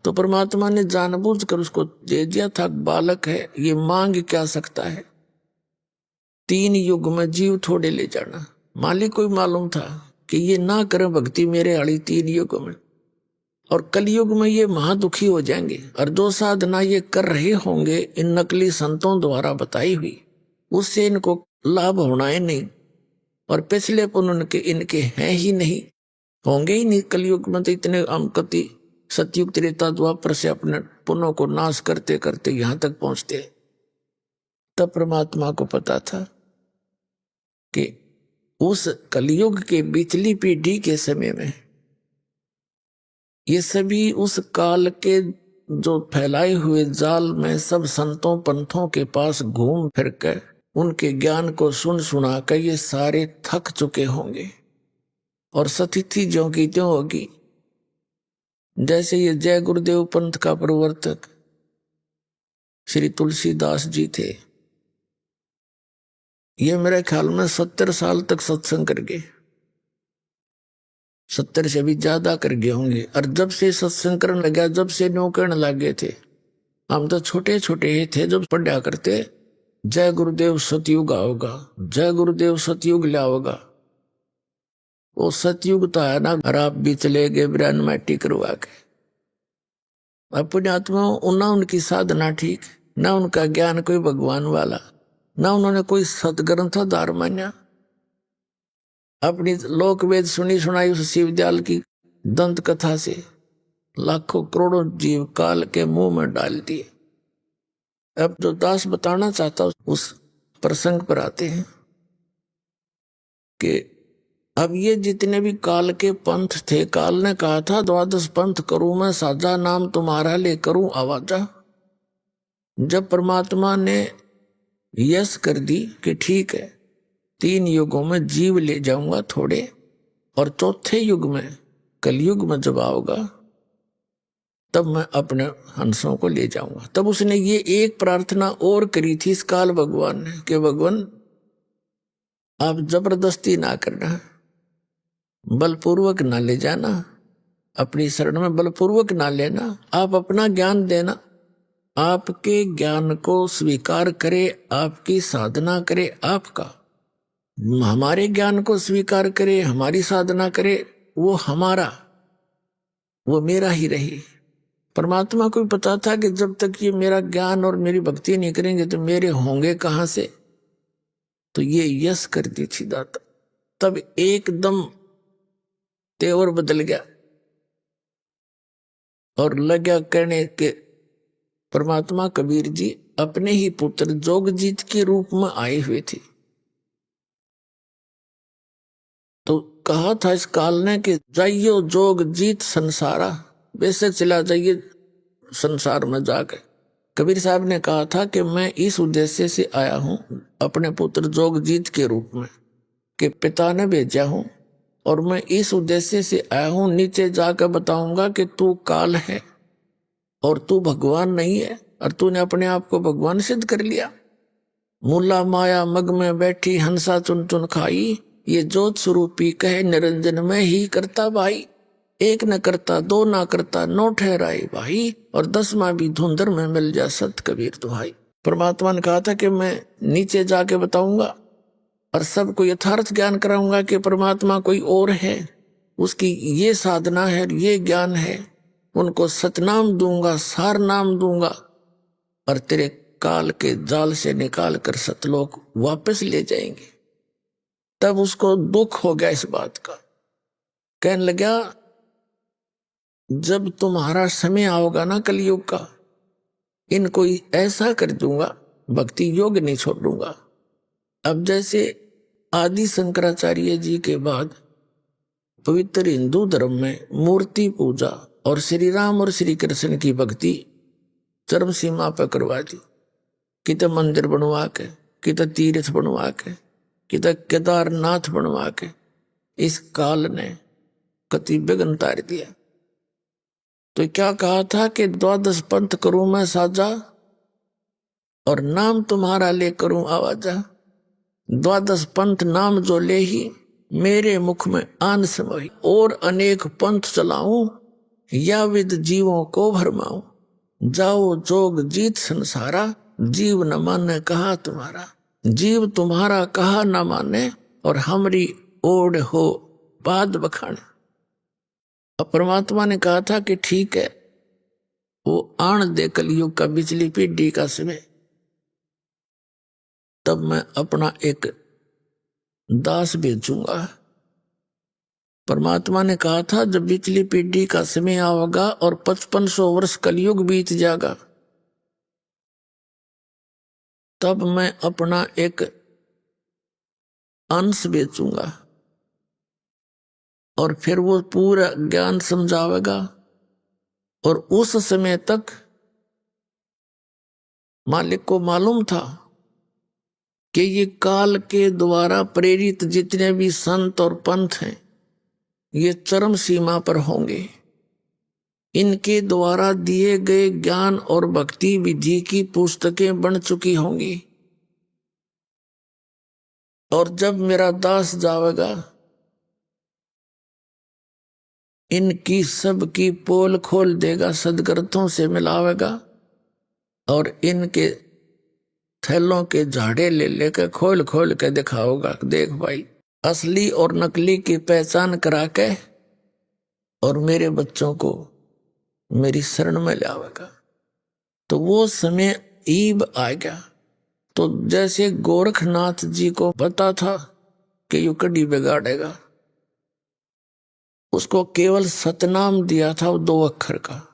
तो परमात्मा ने जानबूझकर उसको दे दिया था। बालक है, ये मांग क्या सकता है। 3 युग में जीव थोड़े ले जाना। मालिक को मालूम था कि ये ना करें भक्ति मेरे आड़ी 3 युग में, और कलयुग में ये महादुखी हो जाएंगे। और जो साधना ये कर रहे होंगे इन नकली संतों द्वारा बताई हुई, उससे इनको लाभ होना है नहीं, और पिछले पुण्य के इनके हैं ही नहीं, होंगे ही नहीं। कलयुग में तो इतने अमकति सतयुग त्रेता द्वापर से अपने पुण्यों को नाश करते करते यहां तक पहुंचते। तब परमात्मा को पता था कि उस कलयुग के बिचली पीढ़ी के समय में ये सभी उस काल के जो फैलाए हुए जाल में सब संतों पंथों के पास घूम फिर कर उनके ज्ञान को सुन सुना कर ये सारे थक चुके होंगे, और स्थिति ज्यों की त्यों होगी। जैसे ये जय गुरुदेव पंथ का प्रवर्तक श्री तुलसीदास जी थे, ये मेरे ख्याल में 70 साल तक सत्संग कर गए, 70 से भी ज्यादा कर गए होंगे। और जब से सत्संग करने लगा, जब से न्यू करने लगे थे, हम तो छोटे छोटे ही थे जब पढ़ा करते, जय गुरुदेव सतयुग आओगा, जय गुरुदेव सतयुग लाओगा। वो सतयुग तो है ना, और आप भी चले गए ब्रह्म माटी करवा के। अपने आत्मा ना उनकी साधना ठीक, ना उनका ज्ञान कोई भगवान वाला, ना उन्होंने कोई सतग्रंथ धार मान्या। अपनी लोक वेद सुनी सुनाई उस शिवदयाल की दंत कथा से लाखों करोड़ों जीव काल के मुंह में डाल दिए। अब जो दास बताना चाहता उस प्रसंग पर आते हैं कि अब ये जितने भी काल के पंथ थे, काल ने कहा था 12 पंथ करूं मैं साजा, नाम तुम्हारा ले करूं आवाजा। जब परमात्मा ने यस कर दी कि ठीक है 3 युगों में जीव ले जाऊंगा थोड़े, और चौथे युग में कलयुग में जब आओगा तब मैं अपने हंसों को ले जाऊंगा। तब उसने ये एक प्रार्थना और करी थी इस काल भगवान ने कि भगवान आप जबरदस्ती ना करना, बलपूर्वक ना ले जाना, अपनी शरण में बलपूर्वक ना लेना, आप अपना ज्ञान देना, आपके ज्ञान को स्वीकार करे, आपकी साधना करे आपका, हमारे ज्ञान को स्वीकार करे, हमारी साधना करे, वो हमारा, वो मेरा ही रहे। परमात्मा को भी पता था कि जब तक ये मेरा ज्ञान और मेरी भक्ति नहीं करेंगे तो मेरे होंगे कहां से। तो ये यस कर दी थी दाता। तब एकदम तेवर बदल गया और लगा कहने के परमात्मा कबीर जी अपने ही पुत्र जोगजीत के रूप में आए हुए थे। तो कहा था इस काल ने कि जाइयो जोगजीत संसारा, वैसे चला जाइए संसार में जाकर। कबीर साहब ने कहा था कि मैं इस उद्देश्य से आया हूं अपने पुत्र जोगजीत के रूप में, कि पिता ने भेजा हूं, और मैं इस उद्देश्य से आया हूं नीचे जाकर बताऊंगा कि तू काल है और तू भगवान नहीं है, और तूने अपने आप को भगवान सिद्ध कर लिया। मूला माया मग में बैठी हंसा चुन चुन खाई, ये जोत स्वरूपी कहे निरंजन में ही करता भाई। एक न करता दो ना करता नौ ठहराए भाई, और 10वां भी धुंधर में मिल जा सत कबीर दुहाई। परमात्मा ने कहा था कि मैं नीचे जाके बताऊंगा और सबको यथार्थ ज्ञान कराऊंगा कि परमात्मा कोई और है, उसकी ये साधना है, ये ज्ञान है। उनको सतनाम दूंगा, सार नाम दूंगा, और तेरे काल के जाल से निकाल कर सतलोक वापस ले जाएंगे। तब उसको दुख हो गया इस बात का, कहने लगा जब तुम्हारा समय आओगा ना कलयुग का, इनको ऐसा कर दूंगा, भक्ति योग नहीं छोड़ूंगा। अब जैसे आदि शंकराचार्य जी के बाद पवित्र हिंदू धर्म में मूर्ति पूजा और श्री राम और श्री कृष्ण की भक्ति चरम सीमा पर करवा दी। कित मंदिर बनवा के, कित तीर्थ बनवा के, कित केदारनाथ बनवा के इस काल ने कति विघ्न तार दिया। तो क्या कहा था कि 12 पंथ करूं मैं साजा, और नाम तुम्हारा ले करूं आवाजा। 12 पंथ नाम जो ले ही मेरे मुख में आन समोही, और अनेक पंथ चलाऊं या विद जीवों को भरमाऊं। जाओ जोग जीत संसारा, जीव न माने कहा तुम्हारा। जीव तुम्हारा कहा न माने, और हमरी ओढ़ हो पाद बखाने। अब परमात्मा ने कहा था कि ठीक है, वो आण दे कलयुग का बिजली पीढ़ी का समय, तब मैं अपना एक दास भेजूंगा। परमात्मा ने कहा था जब बिजली पीढ़ी का समय आएगा और 5500 वर्ष कलयुग बीत जाएगा, तब मैं अपना एक अंश बेचूंगा और फिर वो पूरा ज्ञान समझावेगा। और उस समय तक मालिक को मालूम था कि ये काल के द्वारा प्रेरित जितने भी संत और पंथ हैं, ये चरम सीमा पर होंगे। इनके द्वारा दिए गए ज्ञान और भक्ति विधि की पुस्तकें बन चुकी होंगी। और जब मेरा दास जावेगा, इनकी सबकी पोल खोल देगा, सदग्रंथों से मिलावेगा और इनके थैलों के झाड़े ले लेकर खोल खोल के दिखाओगा, देख भाई असली और नकली की पहचान करा के, और मेरे बच्चों को मेरी शरण में लावेगा। तो वो समय ईब आ गया। तो जैसे गोरखनाथ जी को पता था कि यू कड़ी बिगाड़ेगा, उसको केवल सतनाम दिया था, वो 2 अक्षर का।